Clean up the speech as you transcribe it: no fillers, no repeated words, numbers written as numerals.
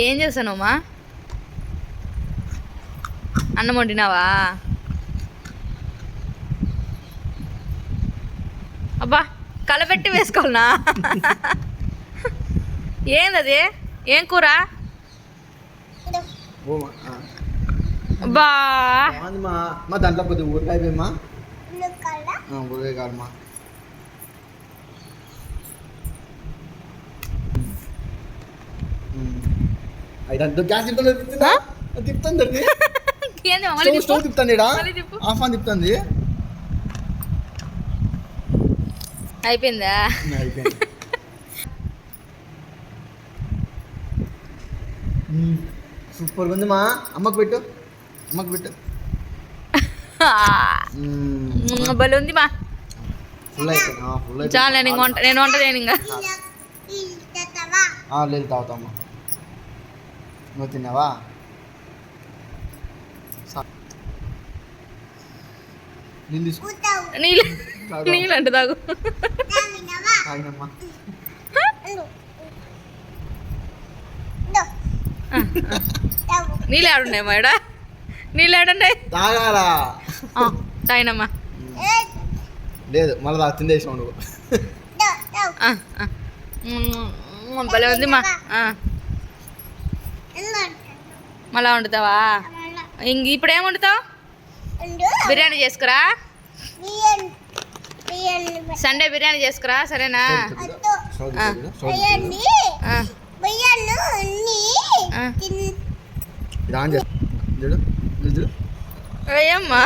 ఏం చేస్తానమ్మా? అన్నం వండినావా? అబ్బా కలపెట్టి వేసుకోవాలనా? ఏందది? ఏం కూర? బా మా దాంట్లో కొద్దిగా ఊరకాయ వేయమ్మా. ఊరకాయ కాదమ్మా. అయితే గ్యాస్ తిప్పుతుంది స్టవ్ తిప్పుతుంది. ఆఫ్ అని తిప్పుతుంది. అయిపోయిందా? అయిపోయింది. సూపర్గా ఉంది మా. అమ్మకు పెట్టు, అమ్మకు పెట్టు. భలే ఉంది మా. ఫుల్ అయిపోయింది. చాలా నేను వంట చేయను ఇంకా. లేదు తాగుతామ్మా. నువ్వు తిన్నావా? నీళ్ళు తీసుకో. నీళ్ళు అంటే తాగు. తాగినమ్మా. నీళ్ళు ఆడున్నాయి మా ఇడ. నీళ్ళు ఆడున్నాయి. తాగాలా? తాగినమ్మా. లేదు మళ్ళీ తాగు. తిందేసావు నువ్వు. భలే ఉంది మా. మళ్ళా వండుతావా? ఇంక ఇప్పుడు ఏం వండుతావు? బిర్యానీ చేసుకురా. సండే బిర్యానీ చేసుకురా సరేనా? ఏమ్మా